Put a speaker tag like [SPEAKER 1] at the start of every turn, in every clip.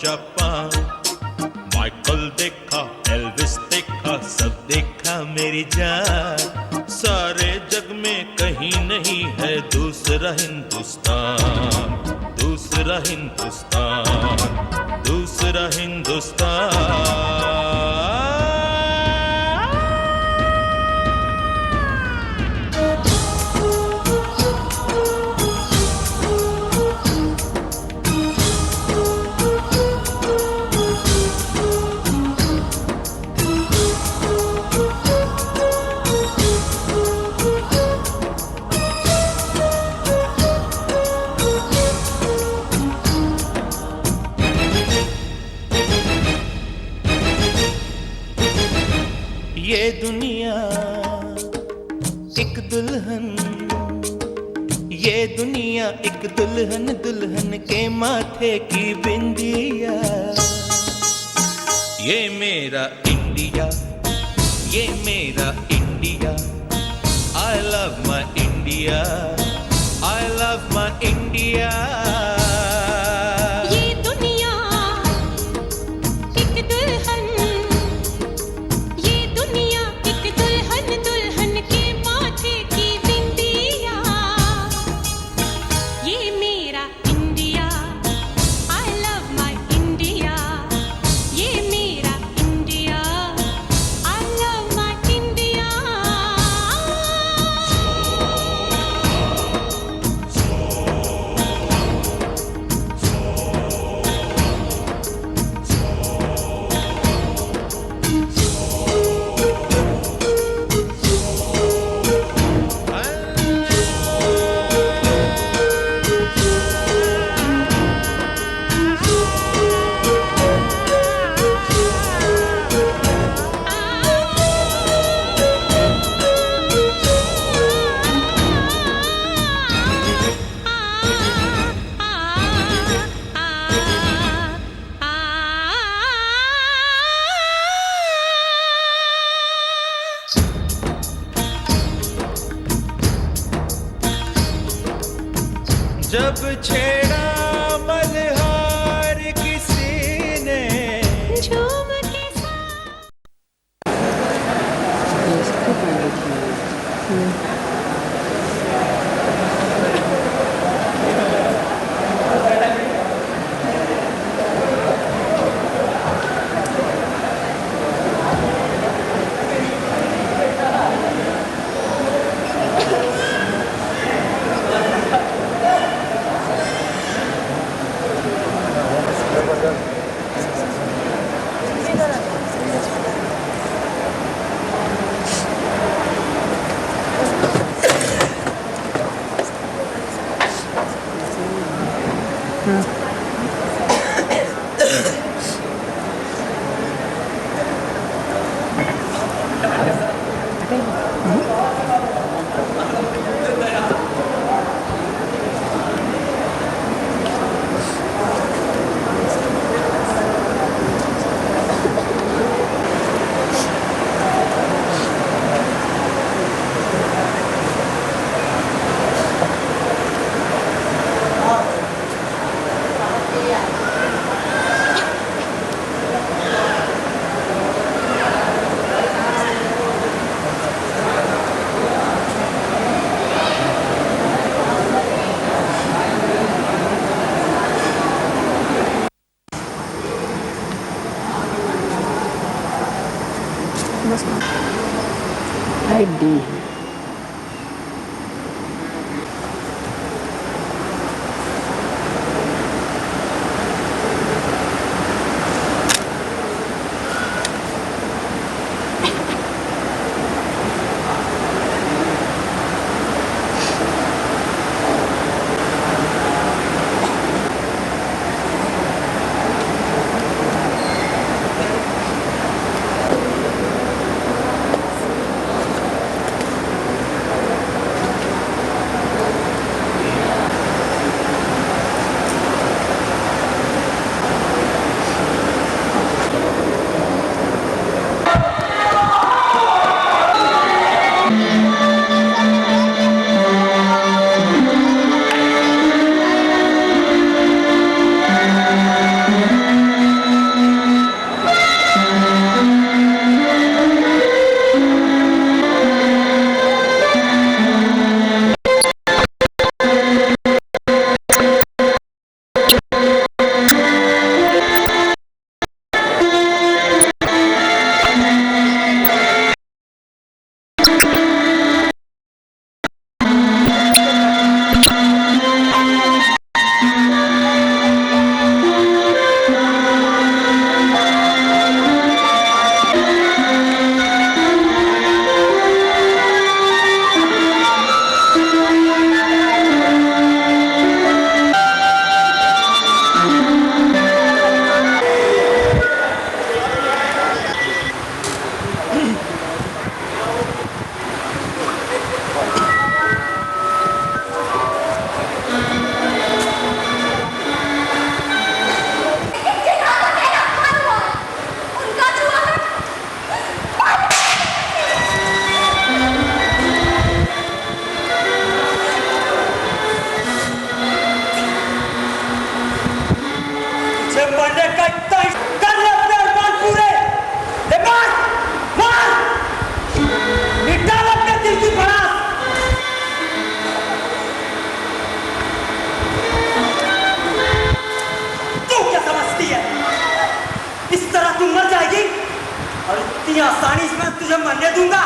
[SPEAKER 1] Japan. Michael देखा, Elvis देखा, सब देखा मेरी जान। सारे जग में कहीं नहीं है दूसरा हिंदुस्तान, दूसरा हिंदुस्तान, दूसरा हिंदुस्तान। ये दुनिया एक दुल्हन, ये दुनिया एक दुल्हन, दुल्हन के माथे की बिंदिया। ये मेरा इंडिया, ये मेरा India. I love my India, I love my India। जब छेड़ा मल्हार किसी ने झूम के साथ।
[SPEAKER 2] ID तुझे मरने का इतना कर ले अपने अरमान पूरे। ले मार मार, निकाल अपने दिल की भड़ास। तू क्या समझती है इस तरह तू मर जाएगी और इतनी आसानी से मैं तुझे मरने दूंगा?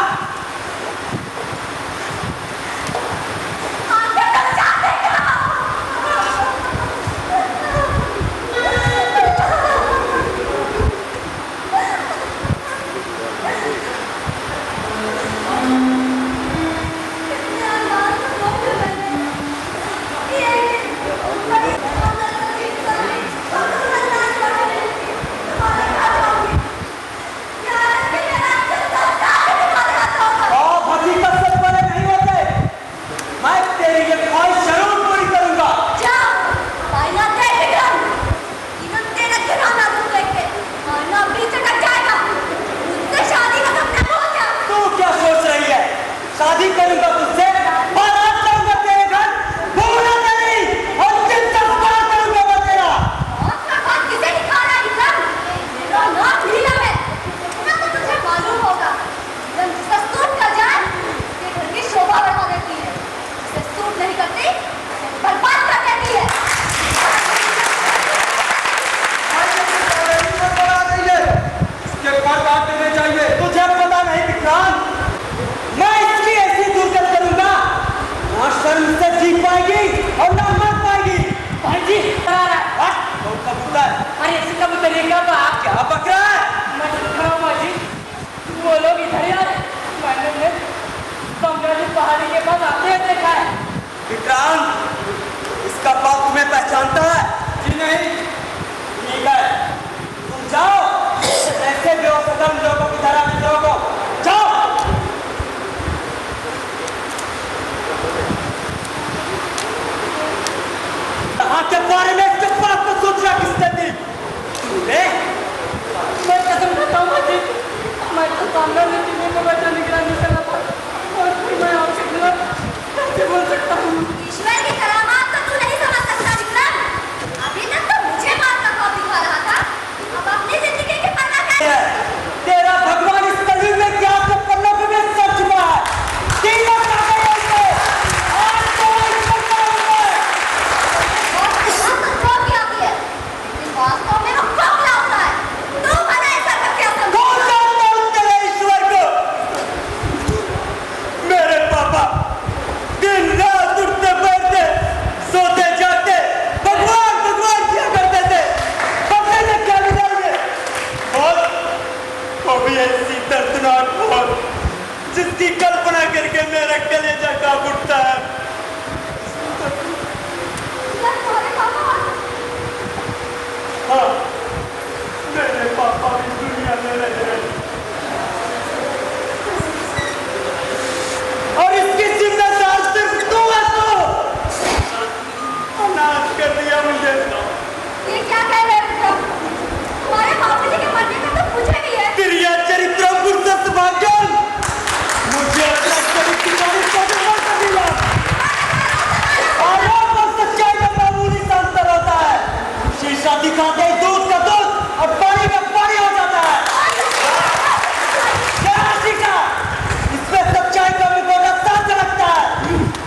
[SPEAKER 2] शादी करूंगा तुझसे, बारात लाऊंगा तेरे घर, भूला नहीं और दिन संस्कार करूंगा मैं तेरा।
[SPEAKER 3] मौत का बात किसे दिखा रहा है विक्रम? मेरा नाम नीलम है। इतना तो तुझे मालूम होगा। नीलम जिसे सूट कर जाए, उसके घर की शोभा बढ़ा देती है। जिसे सूट नहीं करती, उसे बर्बाद कर देती है।
[SPEAKER 2] इसके पर बात करनी चाहिए। तुझे पता नहीं विक्रांत, मैं इसकी ऐसी दुर्गत करूंगा, ना शर्म से जी पाएगी और ना मर पाएगी।
[SPEAKER 4] भाई जी करा रहा है।
[SPEAKER 2] कौन कबूतर?
[SPEAKER 4] अरे इसी कबूतर ये क्या बात?
[SPEAKER 2] क्या बक रहा है?
[SPEAKER 4] मैं देख रहा हूँ भाई, वो लोग इधर ही आ रहे। मैंने गंगा जी पहाड़ी के पास आते हुए देखा है।
[SPEAKER 2] विक्रांत, इसका बाप तुम्हें पहचानता है? जी नहीं। ठीक है, तुम जाओ, ऐसे बेवकूफ लोगों की तरह मित्रों को जाओ। कहाँ के बारे में इसके बाप को सोचा किसने थी? तूने?
[SPEAKER 4] मैं कसम खाता हूँ भाई, मैं तो सामने से टीवी को बचाने के लिए निकला था और फिर मैं आपसे मिला। कैसे बोल सकता हूँ?
[SPEAKER 3] ईश्वर की करामात तो तू नहीं समझ सकता विक्रम। अभी तक तो मुझे मार का खौफ दिखा रहा था, अब अपनी जिंदगी की परवाह क्या है?
[SPEAKER 2] तेरा भगवान इस कलयुग में क्या अपने पन्नों पे भी सच चुका है। कीमत आ गई है इसको। आज तो इसको मारूंगा।
[SPEAKER 3] और तुझे तो जो भी आती है, लेकिन वास्तव में वो खोखला होता है। तू भला ऐसा करके अपना
[SPEAKER 2] कौन जानता है तेरे ईश्वर को? मेरे पापा दिन रात उठते बैठते, सोते जागते, भगवान भगवान किया करते थे। पता नहीं क्या बिगाड़े। और वो भी ऐसी दर्दनाक मौत जिसकी कल्पना करके मेरा कलेजा कांप उठता है।
[SPEAKER 3] तुम्हारे पापा
[SPEAKER 2] हाँ, मेरे पापा भी दुनिया में रह रहे हैं। और इसकी जिम्मेदार सिर्फ तू है। तू अनाथ कर दिया मुझे।
[SPEAKER 3] ये क्या कह रहे हो विक्रम? तुम्हारे बाबूजी के मरने में तो मुझे भी है।
[SPEAKER 2] तेरिया चरित्र पुरुष भाग्यन मुझे अपना चरित्र कर दिया। आरोप और सच्चाई का मामूली सा अंतर होता है। शीशा दिखाते ही दूध का दूध और पानी का पानी हो जाता है। क्या शीशा? इसमें सच्चाई का मुकोटा साथ लगता है।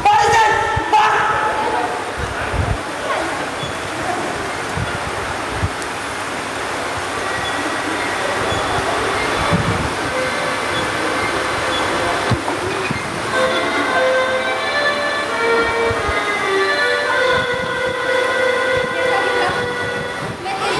[SPEAKER 2] पानी दे, पानी।
[SPEAKER 3] मैं तेरी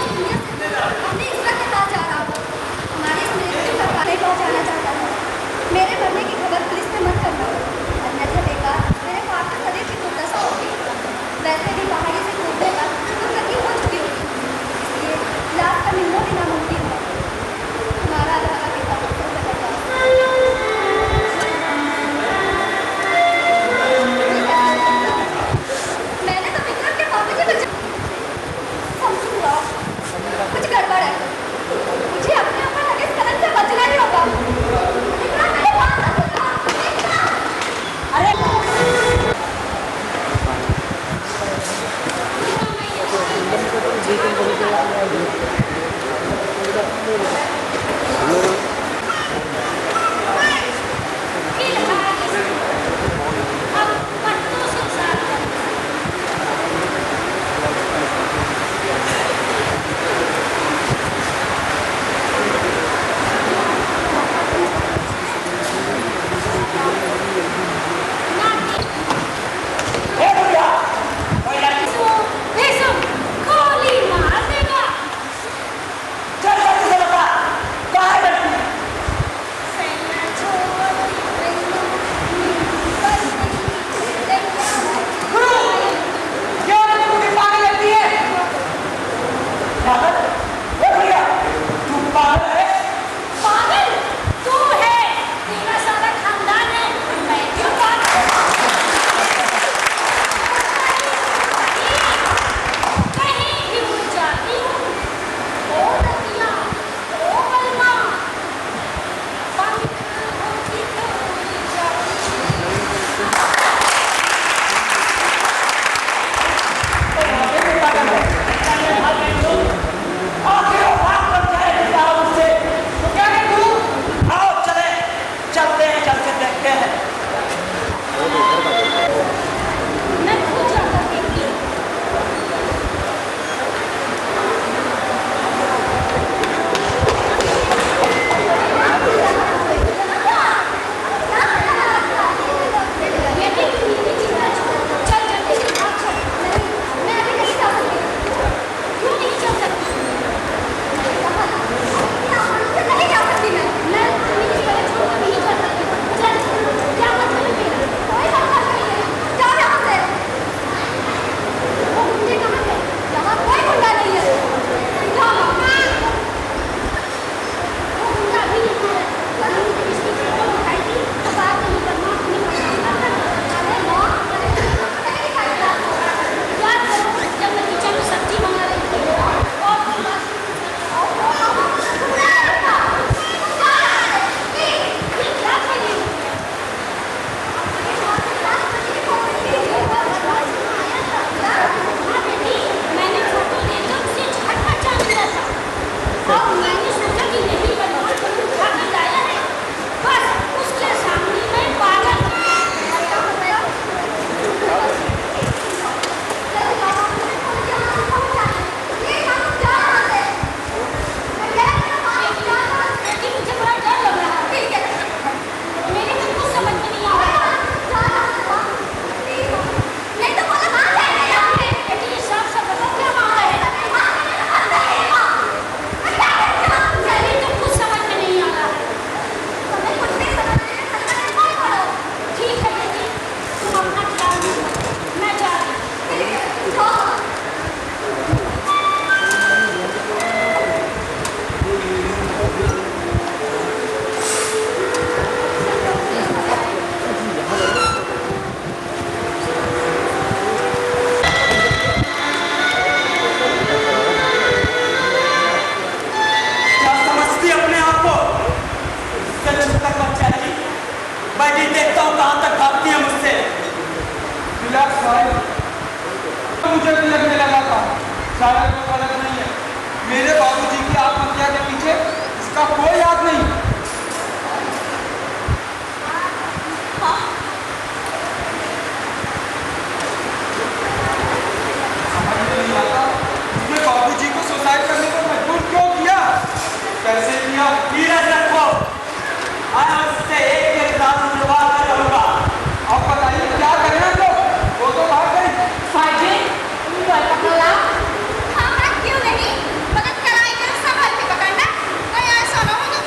[SPEAKER 2] मुझे भी लगने लगा था शायद वो गलत नहीं है। मेरे बाबूजी की आत्महत्या के पीछे इसका कोई हाथ नहीं। समझ में नहीं आता उसने बाबूजी को सुसाइड करने को मजबूर क्यों किया, कैसे किया। धीरज रखो, मैं उससे एक के साथ शुरुआत करूंगा। अब बताइए क्या करें हम लोग, वो तो भाग गई।
[SPEAKER 3] क्यों नहीं मदद कराएंगे, संभाल के पकड़ना, कहीं ऐसा ना हो तो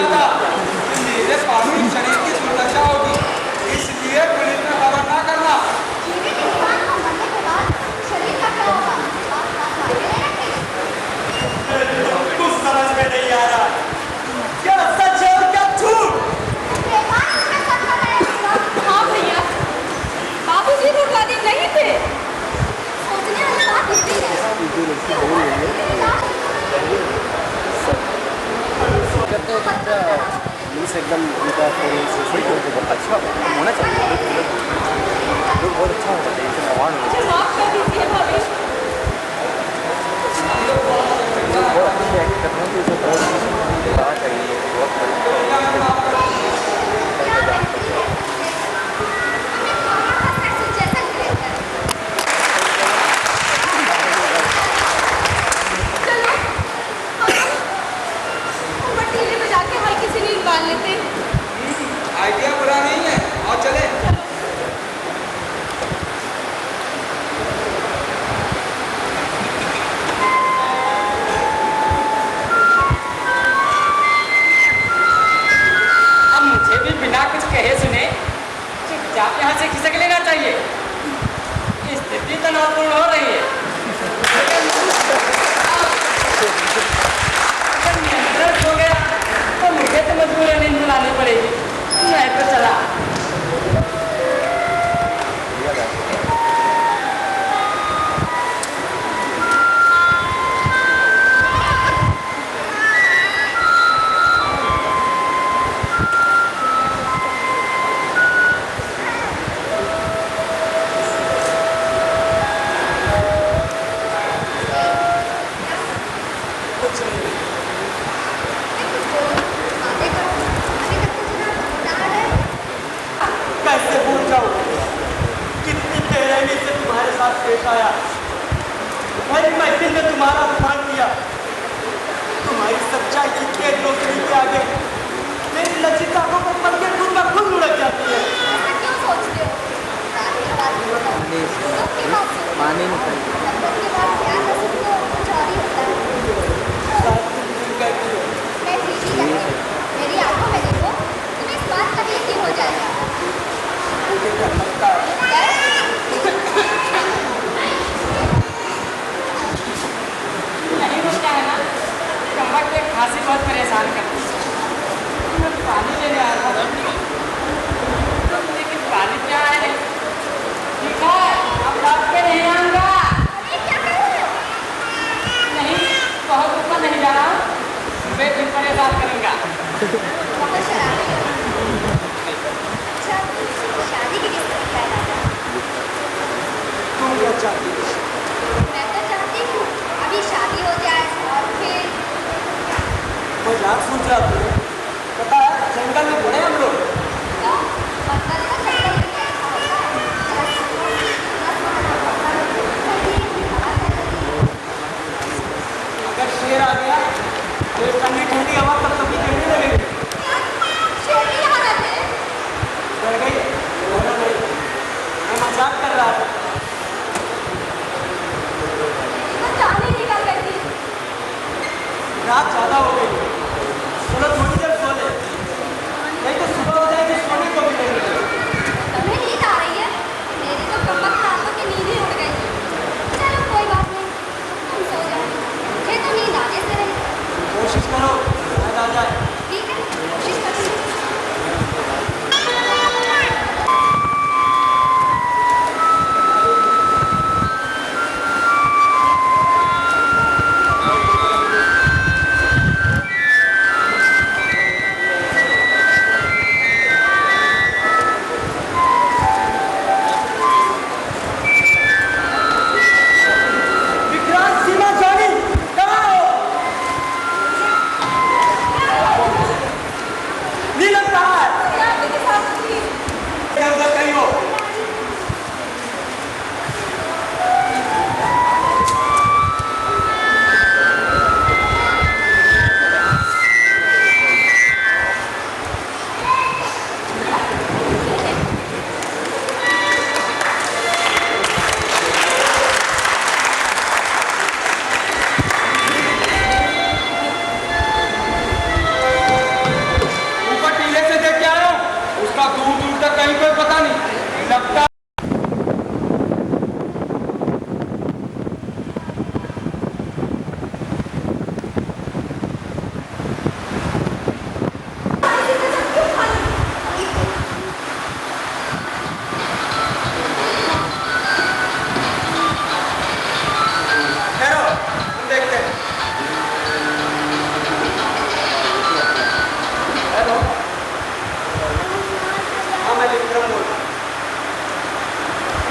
[SPEAKER 2] रहा था कि मेरे कानूनी शरीर की सुरक्षा होगी, इसलिए पुलिस में खबर ना करना।
[SPEAKER 3] जीवित इंसान को मरने के बाद शरीर का क्या होगा? बात मायने रखेगी।
[SPEAKER 2] कुछ समझ में नहीं आ रहा, क्या सच है और क्या झूठ।
[SPEAKER 3] बेईमान इसमें सच का रहेगा।
[SPEAKER 4] हाँ भैया, बाबूजी रुकवादी नहीं थे।
[SPEAKER 3] सोचने वाली बात ये भी है।
[SPEAKER 5] करते हैं मीन्स एकदम उनका सही तो बहुत अच्छा होना चाहिए, लोग बहुत अच्छा होना चाहिए, इससे अवार्ड होना
[SPEAKER 4] मुझे माफ कर दीजिए भाभी।
[SPEAKER 5] चाहिए, बहुत अच्छे से एक्ट करते हैं तो इसे बहुत बड़ा चाहिए, बहुत
[SPEAKER 4] टीले में जाके हल्की सी नींद बांध लेते।
[SPEAKER 2] आइडिया बुरा नहीं है, और चले।
[SPEAKER 6] अब मुझे भी बिना कुछ कहे सुने चुपचाप यहाँ से खिसक लेना चाहिए। स्थिति तनावपूर्ण हो रही है। अगर नियंत्रण हो गया तो मुझे तो मजबूरन नींद बुलानी पड़ेगी। मैं तो चला।
[SPEAKER 2] कैसे भूल जाऊं कितनी बेरहमी से तुम्हारे साथ पेश आया, भरी महफिल में तुम्हारा अपमान किया। तुम्हारी सच्चाई की खेत रोशनी के आगे मेरी लज्जित आंखों को पढ़ के खुद ब खुद लुढ़क जाती है।
[SPEAKER 3] ऐसा क्यों सोचते हो? रात की बात सुनो। लोग की बात सुनो।
[SPEAKER 5] पानी नहीं
[SPEAKER 3] लोग की बात ध्यान से सुनो, कुछ और ही होता है।
[SPEAKER 2] शायद तुम भूल गई हो।
[SPEAKER 3] मैं सीधी लगी, मेरी आंखों में देखो, तुम्हें इस बात का भी यकीन हो जाएगा।
[SPEAKER 2] मुझे क्या लगता है
[SPEAKER 6] नहीं रुकता है ना, कमर की खांसी बहुत परेशान करती है। मैं पानी लेने आया था, लेकिन पानी क्या है? ठीक है, अब रात के नहीं आऊँगा।
[SPEAKER 3] अरे क्या कर रहे हो?
[SPEAKER 6] नहीं, बहुत ऊपर नहीं जा रहा हूँ, सुबह फिर परेशान करूँगा।
[SPEAKER 3] बहुत शराबी हो। अच्छा, शादी की किस तरह का इरादा है?
[SPEAKER 2] तुम क्या चाहती हो?
[SPEAKER 3] मैं तो चाहती हूँ अभी शादी हो जाए और फिर
[SPEAKER 2] मजाक सोच रहा तू? पता है जंगल में पड़े हम लोग।
[SPEAKER 3] तो बंगल का जंगल में कैसा होता है?
[SPEAKER 2] अगर शेर आ गया तो ये ठंडी ठंडी हवा तब तक गिरने लगेगी।
[SPEAKER 3] शेर भी यहाँ रहते हैं?
[SPEAKER 2] डर गई? डर गई? मैं मजाक कर रहा था।
[SPEAKER 3] तो जान ही निकल गई थी।
[SPEAKER 2] रात ज्यादा हो गई, चलो थोड़ी देर सो ले, नहीं तो सुबह हो जाएगी, सोने को भी नहीं मिलेगा।
[SPEAKER 3] तुम्हें नींद आ रही है? मेरी तो कमर रातों की नींद ही उड़ गई। चलो कोई बात नहीं, तुम सो जाओ। मुझे तो नींद आने से रही।
[SPEAKER 2] कोशिश करो शायद आ जाए।
[SPEAKER 3] ठीक है, कोशिश करती हूँ।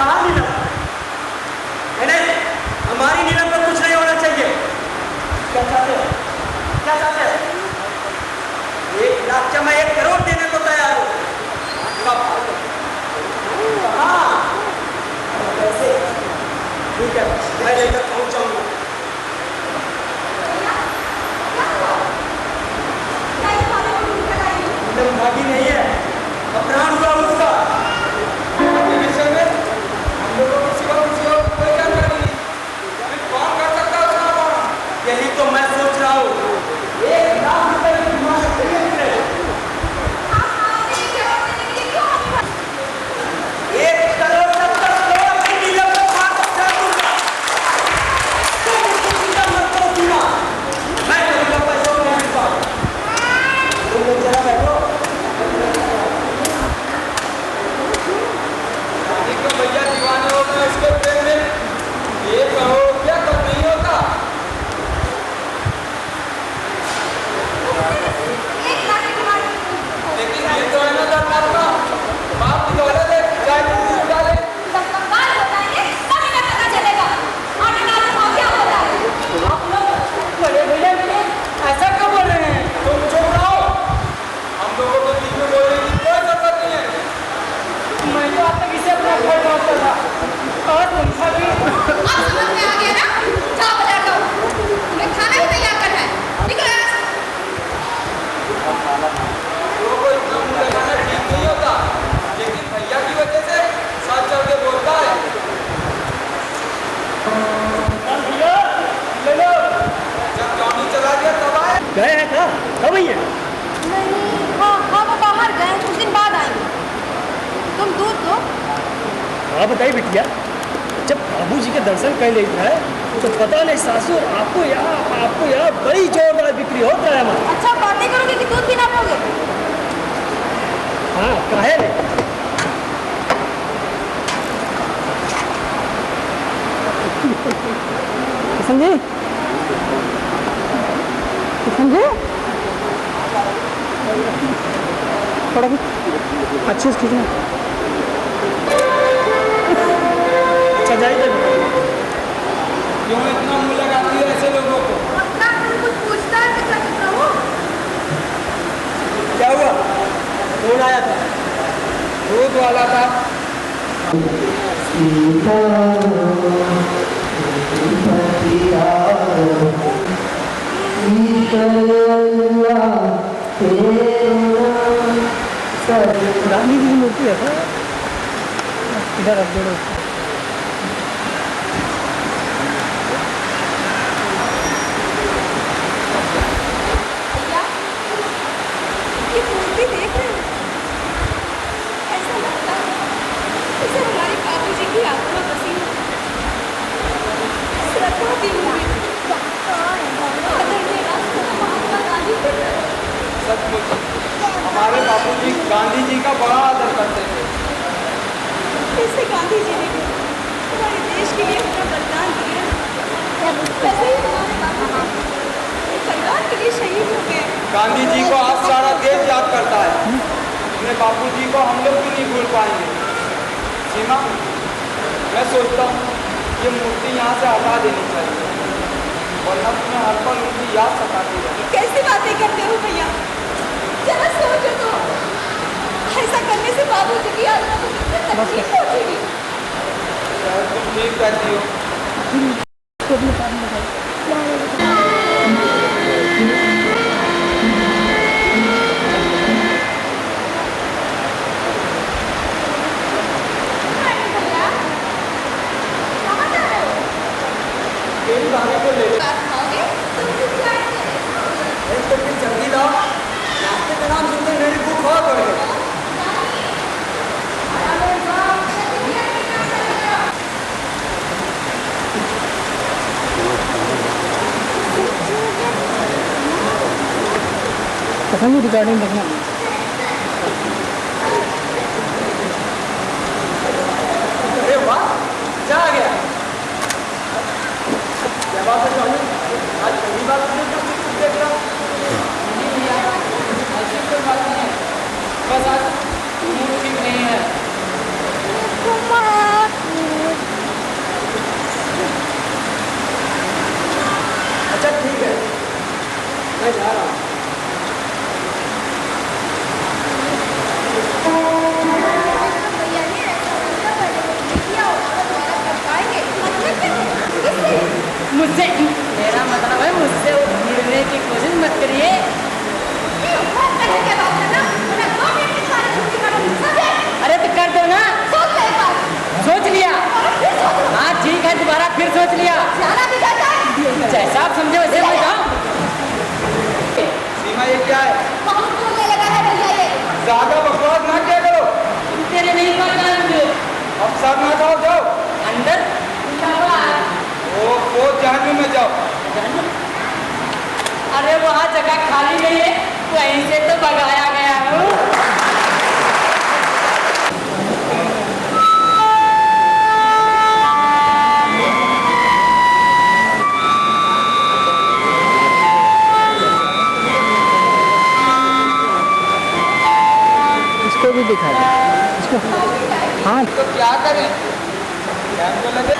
[SPEAKER 2] कहा नीलम? नहीं, हमारी नीलम पर कुछ नहीं होना चाहिए। क्या चाहते हो? क्या चाहते हो? 1 लाख क्या मैं 1 करोड़ देने को तैयार हूँ। हाँ, कैसे? ठीक है, मैं लेकर पहुंच जाऊंगा। नीलम भागी नहीं है, अपराध हुआ उसका।
[SPEAKER 7] अपने विषय में हम लोगों को किसी को कोई जानकारी नहीं। फिर कौन कर सकता है उसका अपहरण?
[SPEAKER 2] यही तो मैं सोच रहा हूँ। 1 लाख रुपए की डिमांड करिए हमने। 1 करोड़ 70 करोड़ की नीलम को मार सकता है दूंगा। तुम चिंता मत करो सीमा, मैं करूँगा पैसों को हिसाब। तुम लोग जरा बैठो।
[SPEAKER 7] शादी का भैया दीवाने हो गए उसके प्रेम में। 1 करोड़ क्या कम नहीं होता। लेकिन ये तो है ना दरबार का बाप की दौलत है, चाहे कुछ भी डाले।
[SPEAKER 6] आप लोग बड़े भैया मेरे ऐसा क्यों बोल रहे हैं?
[SPEAKER 7] तुम चुप रहो। हम लोगों को बीच में बोलने की कोई जरूरत नहीं है।
[SPEAKER 6] मैं तो आप तक इसे अपना घर पहुंचता था और तुमसा भी
[SPEAKER 7] लोगों को इतना मुंह लगाना ठीक नहीं होता, लेकिन भैया की वजह से साथ चल के बोलता है।
[SPEAKER 2] ले लो।
[SPEAKER 7] जब जॉनी चला गया तब आए।
[SPEAKER 2] गए हैं क्या? कब आई है?
[SPEAKER 3] हाँ वो बाहर गए, कुछ दिन बाद आएंगे। तुम दूध दो।
[SPEAKER 2] हाँ बताइए बिटिया, जब बाबूजी के दर्शन कर लेता है तो पता नहीं सासू और आपको यहाँ बड़ी जोरदार बिक्री होता है हमारा।
[SPEAKER 3] अच्छा बातें करोगे कि दूध भी ना पोगे?
[SPEAKER 2] हाँ काहे नहीं?
[SPEAKER 6] किशन जी, थोड़ा अच्छे से खींचना।
[SPEAKER 2] अच्छा जाइए।
[SPEAKER 7] क्यों इतना मुंह लगाती है ऐसे लोगों को?
[SPEAKER 3] अपना कुछ पूछता है तो क्या कर रहा हूँ?
[SPEAKER 2] क्या हुआ? कौन आया था?
[SPEAKER 7] दूध वाला था।
[SPEAKER 6] रानी की मूर्ति है क्या? इधर रख दो।
[SPEAKER 3] भैया, ये मूर्ति देख रहे हैं? ऐसा लगता है जैसे हमारे बाबूजी की आत्मा बसी हो। श्रद्धा की मूर्ति। आदरणीय राष्ट्रपिता महात्मा गांधी के
[SPEAKER 7] सचमुच हमारे बापूजी गांधी जी का बड़ा आदर करते थे।
[SPEAKER 3] कैसे गांधी जी ने हमारे देश के लिए अपना बलिदान दिया, वैसे ही हमारे बाबूजी परिवार के लिए शहीद हो गए।
[SPEAKER 7] गांधी जी को आज सारा देश याद करता है। अपने बापूजी को हम लोग भी नहीं भूल पाएंगे। सीमा, मैं सोचता हूँ ये मूर्ति यहाँ से हटा देनी चाहिए, वरना तुम्हें हर पल उनकी याद सताती है।
[SPEAKER 3] कैसी बातें करते हो भैया? जरा सोचो तो, ऐसा करने से बाबूजी की आत्मा को कितनी तकलीफ पहुंचेगी।
[SPEAKER 7] शायद तुम ठीक कहती हो।
[SPEAKER 3] कहाँ जा रहे हो?
[SPEAKER 7] तेरी भाभी को ले
[SPEAKER 3] बात खाओगे? तुम कुछ जाएंगे।
[SPEAKER 2] तो फिर जल्दी लाओ, नाश्ते का नाम सुनते मेरी भूख और बढ़ गई।
[SPEAKER 6] कसम रिकॉर्डिंग देखना।
[SPEAKER 2] अरे वाह, क्या आ गया? क्या बात है जॉनी? आज पहली बार तुमने जो कुछ देख रहा?
[SPEAKER 6] ऐसी कोई बात नहीं है, बस आज मूड ठीक नहीं है। सोच लिया।
[SPEAKER 3] जाना भी जाता है।
[SPEAKER 6] जैसा आप समझे वैसे मैं जाऊँ।
[SPEAKER 7] सीमा ये क्या है?
[SPEAKER 3] बहुत बोलने लगा है भैया ये।
[SPEAKER 7] ज्यादा बकवास ना किया करो।
[SPEAKER 6] तेरे नहीं पता मुझे।
[SPEAKER 7] अब सब ना खाओ, जाओ।
[SPEAKER 6] अंदर क्या हुआ है?
[SPEAKER 7] वो जहन्नुम में जाओ।
[SPEAKER 6] अरे वहाँ जगह खाली नहीं है, वहीं से तो भगाया गया हूँ।
[SPEAKER 5] इसको भी दिखा दे इसको। हाँ
[SPEAKER 7] तो क्या करें? टाइम तो लगे।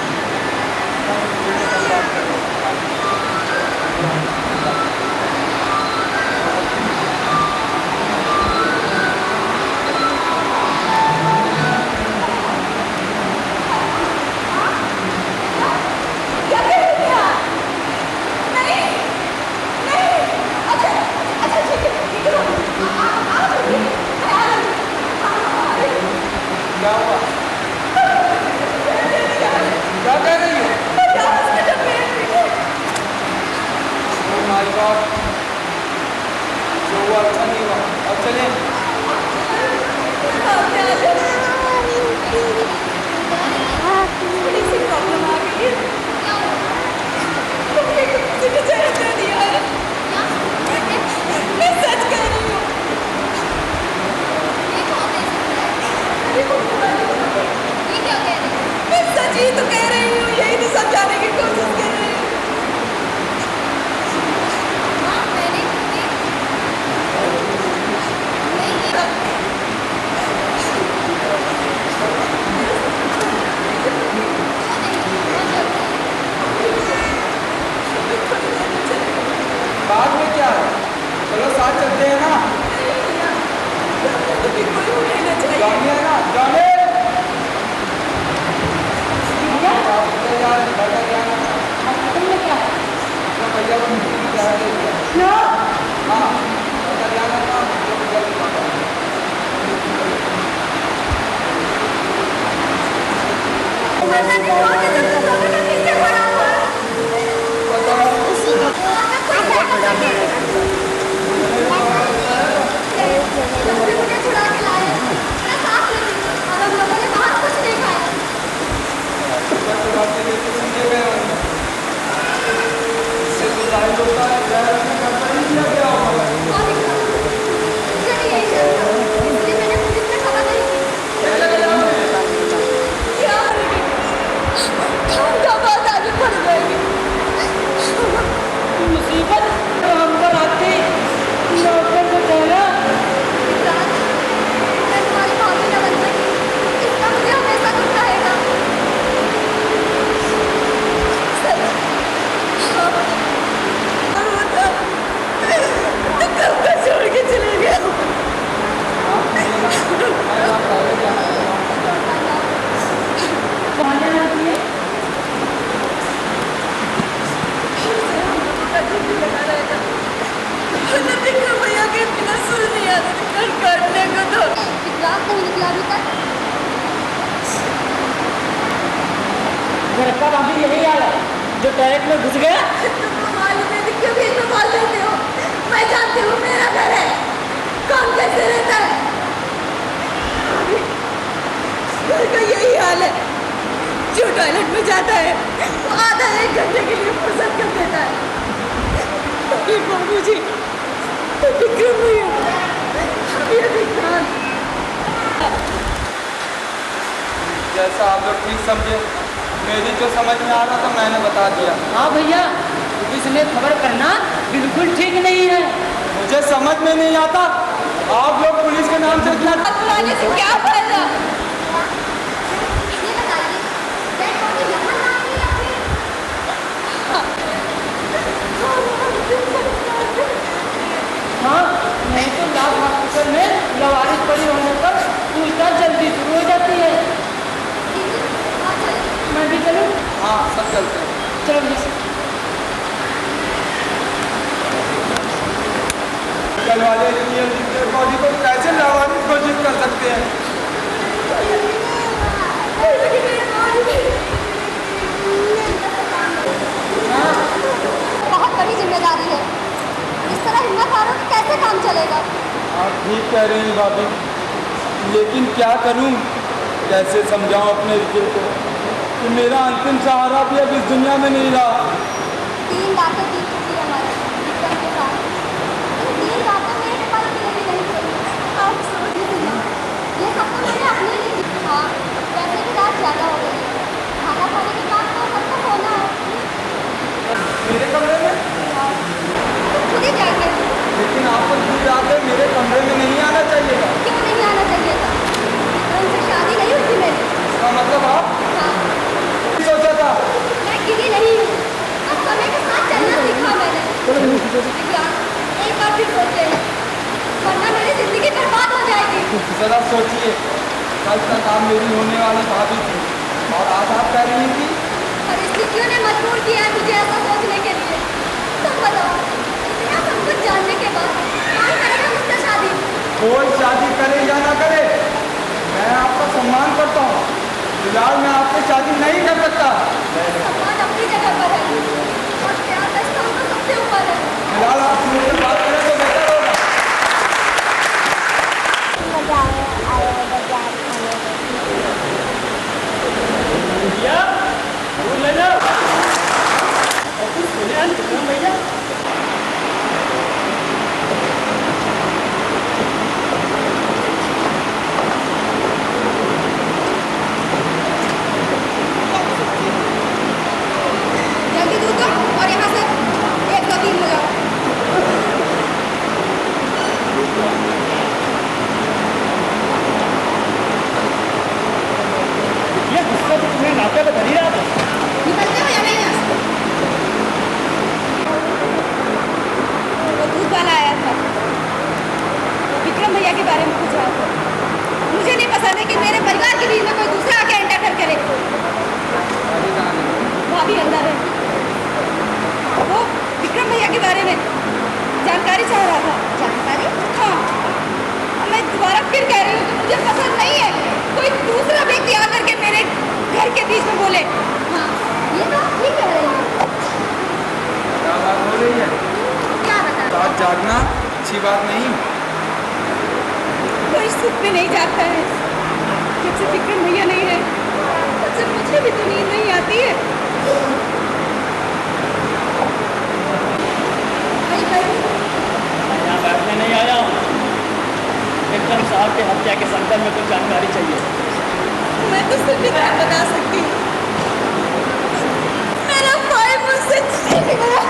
[SPEAKER 3] क्या कर रही हैं आप? नहीं, नहीं। अच्छा, अच्छा ठीक है, ठीक है। आ जाइए, मैं आ रही हूँ।
[SPEAKER 7] क्या हुआ? क्या कह रही हो? Oh my God! जो हुआ अच्छा नहीं हुआ। अब चलें।
[SPEAKER 3] बड़ी सी प्रॉब्लम आ गई है। तुमने किसी को जहर दे दिया है। मैं सच कह रही हूँ। मैं सच ही तो कह रही हूँ, यही तो समझाने की कोशिश कर रही हूँ।
[SPEAKER 7] बाद में क्या है? चलो साथ चलते हैं ना। जाने है ना, जाने।
[SPEAKER 6] तुमने क्या है?
[SPEAKER 7] भैया को क्या है? हाँ,
[SPEAKER 6] मुसीबत तो हम पर आती, डॉक्टर को कहना।
[SPEAKER 3] छोड़ के चले गए। भैया के बिना सुन नहीं आता काटने को तो नहीं निकला अभी तक।
[SPEAKER 6] घर का अभी यही हाल है, जो टॉयलेट में घुस गया।
[SPEAKER 3] तुमको मालूम है क्यों भी संभाल लेते हो। मैं जानती हूँ मेरा घर है, कौन कैसे रहता है। घर का यही हाल है, जो टॉयलेट में जाता है वो आधा एक घंटे के लिए फुर्सत कर देता है। बाबूजी, विक्रम भैया, ये विक्रांत।
[SPEAKER 7] जैसा आप लोग ठीक समझे, मेरी जो समझ में आ रहा था मैंने बता दिया।
[SPEAKER 6] हाँ भैया, पुलिस में खबर करना बिल्कुल ठीक नहीं है।
[SPEAKER 7] मुझे समझ में नहीं आता आप लोग पुलिस के नाम से इतना
[SPEAKER 3] बुलाने से क्या फायदा।
[SPEAKER 6] हाँ, नहीं तो लाभ हॉस्पिटल में लवारिस पड़ी होने पर पूछताछ जल्दी शुरू हो जाती है। मैं भी चलूँ?
[SPEAKER 7] हाँ, सब चलते हैं।
[SPEAKER 6] चलो जैसे
[SPEAKER 7] कल वाले बॉडी को कैसे लावारिस घोषित कर सकते हैं?
[SPEAKER 3] कैसे काम चलेगा?
[SPEAKER 7] आप ठीक कह रही हैं भाभी, लेकिन क्या करूं, कैसे समझाऊं अपने दिल को कि मेरा अंतिम सहारा भी अब इस दुनिया में नहीं रहा।
[SPEAKER 3] 3 बातें बीत चुकी है हमारे विक्रम के साथ। इन 3 बातें मेरे पल के लिए भी नहीं चली। आप समझ लीजिए, ये सब तो मैंने अपने लिए की। हाँ, वैसे भी रात ज़्यादा हो गई है। खाना खाने के बाद तो सबको सोना है।
[SPEAKER 7] मेरे कमरे में?
[SPEAKER 3] तुम खुद ही जाके।
[SPEAKER 7] लेकिन आपको दूर आकर मेरे कमरे में नहीं आना चाहिए था।
[SPEAKER 3] क्यों नहीं आना चाहिए था? विक्रम से शादी नहीं हुई थी मेरी।
[SPEAKER 7] इसका मतलब आप
[SPEAKER 3] हाँ,
[SPEAKER 7] सोचा था?
[SPEAKER 3] मैं गिरी नहीं हूँ। अब समय के साथ चलना सीखा मैंने। विज्ञान एक बार फिर सोचे, वरना मेरी जिंदगी बर्बाद हो जाएगी।
[SPEAKER 7] जरा सोचिए, कल तक आप मेरी होने वाली भाभी थी और आज आप कह रही थी।
[SPEAKER 3] परिस्थितियों ने मजबूर किया है मुझे ऐसा सोचने के लिए। तुम बताओ, इतना सब कुछ जानने के बाद कौन करेगा मुझसे शादी?
[SPEAKER 7] कोई शादी करे या ना करे, मैं आपका सम्मान करता हूँ। फिलहाल मैं आपसे शादी नहीं कर सकता।
[SPEAKER 3] सम्मान अपनी जगह पर है और प्यार रिश्ता तो सबसे ऊपर है।
[SPEAKER 7] फिलहाल आप मुझसे बात करें तो बेहतर होगा।
[SPEAKER 3] जल्दी दूध दो और यहाँ से 1 2 3 हो जाओ।
[SPEAKER 2] ये गुस्सा तो तुम्हें नाते बता नहीं रहा था।
[SPEAKER 3] निकलते हो या नहीं यहाँ से? वो दूध वाला आया था, विक्रम भैया के बारे में पूछ रहा था। मुझे नहीं पसंद है कि मेरे परिवार के बीच में कोई दूसरा आके एंटर करे। भाभी अंदर है। वो विक्रम भैया के बारे में जानकारी चाह रहा था। जानकारी? हाँ, मैं दोबारा फिर कह रही हूँ कि मुझे पसंद नहीं है कोई दूसरा व्यक्ति आकर के मेरे घर के बीच में बोले। हाँ, ये तो आप ठीक कह रही हैं।
[SPEAKER 7] क्या बात हो रही है?
[SPEAKER 3] क्या बता?
[SPEAKER 7] रात जागना अच्छी बात नहीं।
[SPEAKER 3] कोई सुख में नहीं जाता है। जब से विक्रम भैया नहीं है, तब से मुझे भी तो नींद नहीं आती है।
[SPEAKER 2] मैं यहाँ बैठने नहीं आया हूँ। विक्रम साहब की हत्या के संदर्भ में कुछ जानकारी चाहिए।
[SPEAKER 3] मैं तो सिर्फ इतना बता सकती हूँ, मेरा भाई मुझसे छीन गया।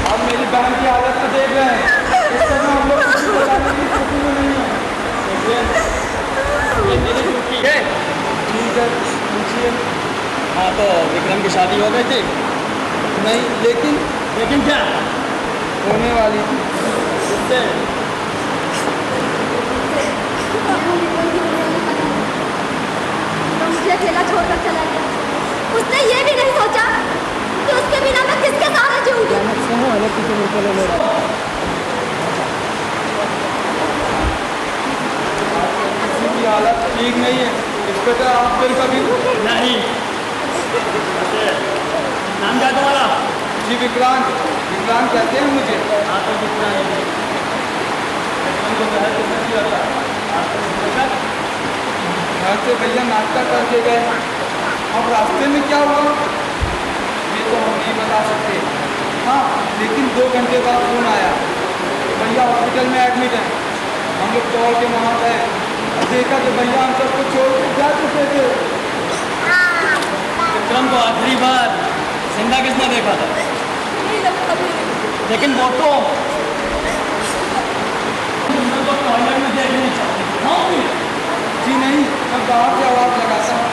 [SPEAKER 7] आप मेरी बहन की हालत को देख रहे हैं। इस समय हम लोग किसी को बताने की स्थिति में नहीं है।
[SPEAKER 2] ये मेरी ड्यूटी है।
[SPEAKER 7] ठीक है, पूछिए।
[SPEAKER 2] हाँ, तो विक्रम की शादी हो गई थी?
[SPEAKER 7] नहीं, लेकिन
[SPEAKER 2] क्या
[SPEAKER 7] होने वाली थी।
[SPEAKER 2] उससे?
[SPEAKER 3] तो मुझे अकेला छोड़कर चला गया। उसने ये भी नहीं सोचा कि उसके बिना मैं किसके सहारे जीऊंगी।
[SPEAKER 7] किसी की हालत ठीक नहीं है, इस पर तो आप फिर कभी।
[SPEAKER 2] नहीं। नाम क्या तुम्हारा?
[SPEAKER 7] जी विक्रांत कहते हैं मुझे।
[SPEAKER 2] हाँ, तो कितना है? तुमको घर कितना दिया था? आपको देखा?
[SPEAKER 7] घर से भैया नाश्ता करके गए, अब रास्ते में क्या हुआ ये तो हम नहीं बता सकते। हाँ, लेकिन 2 घंटे बाद फोन आया, भैया हॉस्पिटल में एडमिट हैं। हम लोग दौड़ के वहाँ गए, देखा कि भैया हम सबको छोड़ के जा चुके थे।
[SPEAKER 2] विक्रम को आखिरी बार जिंदा किसने देखा था?
[SPEAKER 3] नहीं लगता कभी।
[SPEAKER 2] लेकिन वो तो टॉयलेट में देखने चाहिए। हाँ भी।
[SPEAKER 7] जी नहीं, मैं बाहर से आवाज़ लगाता हूँ।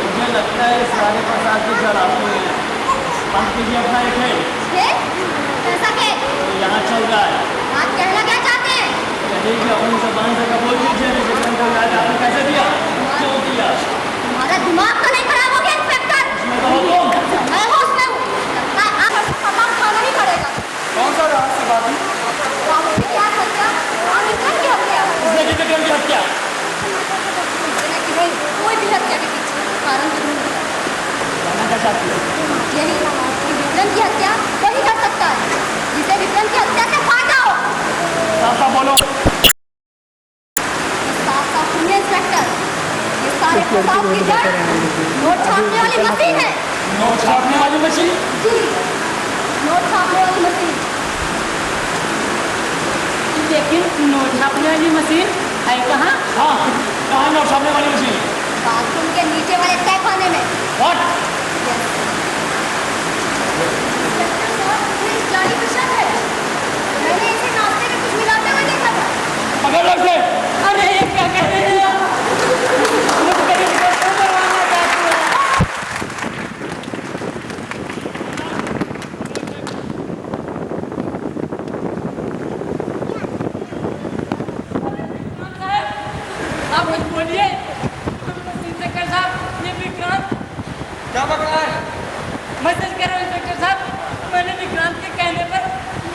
[SPEAKER 2] मुझे लगता है इस सारे प्रसाद की जड़ आपको ही है। हम कीजिए अपना एक है
[SPEAKER 3] कैसा के?
[SPEAKER 2] तो यहाँ चल रहा है।
[SPEAKER 3] आप कहना क्या चाहते हैं?
[SPEAKER 2] कहीं भी अपनी जबान से कबूल कीजिए। विक्रम को याद आपने कैसे दिया? क्यों दिया?
[SPEAKER 3] तुम्हारा दिमाग तो नहीं खराब हो गया इंस्पेक्टर? मैं होश में हूँ। लगता है आप ऐसा पता उठाना ही पड़ेगा।
[SPEAKER 7] कौन सा रहस्य बाबू?
[SPEAKER 3] बाबू की क्या हत्या और विक्रम की हत्या?
[SPEAKER 2] उसने की विक्रम की हत्या।
[SPEAKER 3] इसने की नहीं, कोई भी हत्या के पीछे कारण जरूर होता है।
[SPEAKER 2] जानना क्या चाहती है?
[SPEAKER 3] यही कि विक्रम की हत्या वही कर सकता है जिसे विक्रम की हत्या से फायदा हो।
[SPEAKER 2] साफ बोलो।
[SPEAKER 3] साफ सुनिए इंस्पेक्टर, ये सारे फसाद की जड़ नोट छापने वाली मशीन है।
[SPEAKER 2] नोट छापने वाली मशीन?
[SPEAKER 3] जी, नोट छापने वाली मशीन।
[SPEAKER 6] लेकिन नोट छापने वाली मशीन है कहाँ?
[SPEAKER 2] हाँ, कहाँ है नोट छापने वाली मशीन?
[SPEAKER 3] बाथरूम के नीचे वाले तहखाने में।
[SPEAKER 2] व्हाट?
[SPEAKER 3] इंस्पेक्टर साहब, मुझे इस गाड़ी पर शक है। मैंने इसे नाश्ते में कुछ मिलाते हुए देखा था।
[SPEAKER 2] पकड़ लो इसे।
[SPEAKER 6] अरे ये क्या कह रहे हैं आप? मुझे रिपोर्ट करवाना चाहती है। आप कुछ बोलिए। इंस्पेक्टर साहब, ये विक्रांत
[SPEAKER 7] क्या पकड़ा है?
[SPEAKER 6] मैं सच कह रहा हूँ इंस्पेक्टर साहब, मैंने विक्रांत के कहने पर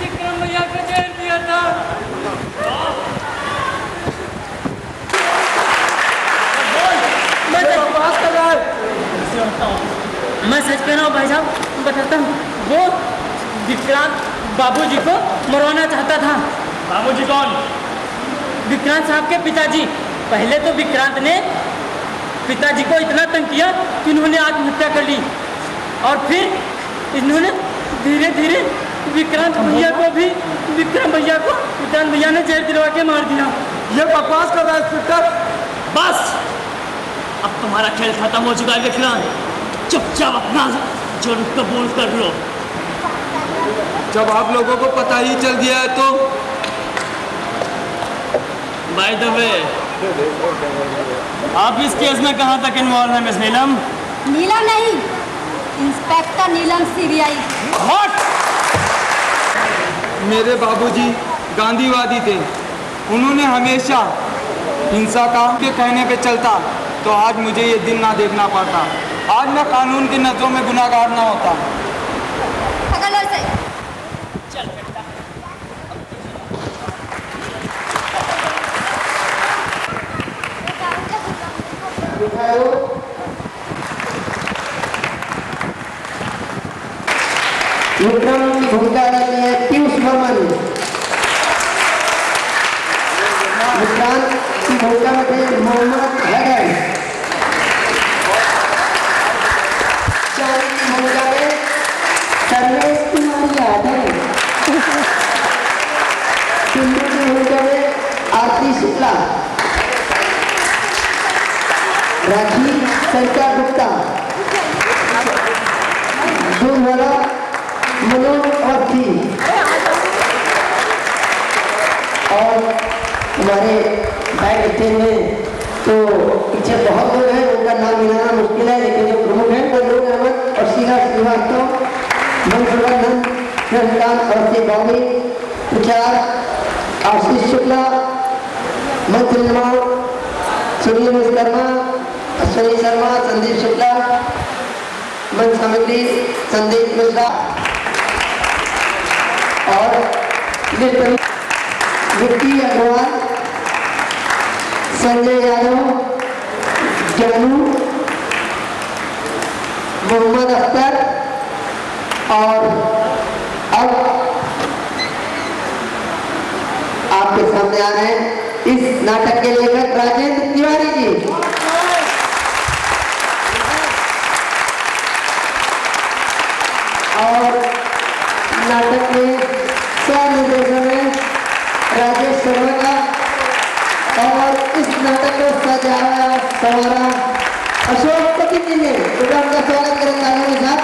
[SPEAKER 6] विक्रम भैया को जेल दिया था।
[SPEAKER 7] बकवास कर रहा है।
[SPEAKER 6] मैं सच कह रहा हूँ भाई साहब, बताता हूँ। वो विक्रांत बाबूजी को मरवाना चाहता था।
[SPEAKER 2] बाबूजी कौन?
[SPEAKER 6] विक्रांत साहब के पिताजी। पहले तो विक्रांत ने पिताजी को इतना तंग किया कि उन्होंने आत्महत्या कर ली, और फिर इन्होंने धीरे धीरे विक्रांत भैया को विक्रांत भैया ने जेल दिलवा के मार दिया।
[SPEAKER 7] ये बकवास कर रहा है इंस्पेक्टर।
[SPEAKER 2] बस, अब तुम्हारा खेल खत्म हो चुका है विक्रांत। चुपचाप अपना जुर्म कबूल कर लो।
[SPEAKER 7] जब आप लोगों को पता ही चल गया है तो
[SPEAKER 2] बाय द वे, आप इस केस में कहाँ तक इन्वॉल्व हैं मिस नीलम?
[SPEAKER 3] नीलम नहीं, इंस्पेक्टर नीलम सीबीआई।
[SPEAKER 2] व्हाट?
[SPEAKER 7] मेरे बाबूजी गांधीवादी थे। उन्होंने हमेशा हिंसा का के कहने पे चलता तो आज मुझे ये दिन ना देखना पड़ता। आज मैं कानून की नजरों में गुनाहगार ना होता।
[SPEAKER 3] पकड़ लो इसे।
[SPEAKER 8] विक्रम की भूमिका रहती है पीयूष वर्मन। विक्रांत की भूमिका में थे मोहम्मद हैदर। चांद की भूमिका में सर्वेश कुमार यादव। सिंधु की भूमिका में आरती शुक्ला। राजीव सरकार गुप्ता। दूधवाला मनोज अवस्थी। और हमारे बैक स्टेज में तो पीछे बहुत लोग हैं, उनका नाम गिनाना मुश्किल है, लेकिन जो प्रमुख हैं वो लोग अहमद और शीला श्रीवास्तव, मनसुवर्धन, कृष्णकांत अवस्थी बाबी, तुषार, आशीष शुक्ला, मंत्र निर्माण सूर्य विश्वकर्मा, अश्विनी शर्मा, संदीप शुक्ला, मन सामग्री संदीप मिश्रा और विक्की अग्रवाल, संजय यादव, जानू, मोहम्मद अख्तर। और अब आपके सामने आ रहे हैं इस नाटक के लेखक राजेंद्र तिवारी जी। और नाटक में सह निर्देशन है राजेश शर्मा का। और इस नाटक को सजाया संवारा अशोक पति जी ने। उनका स्वागत करें तालियों के साथ।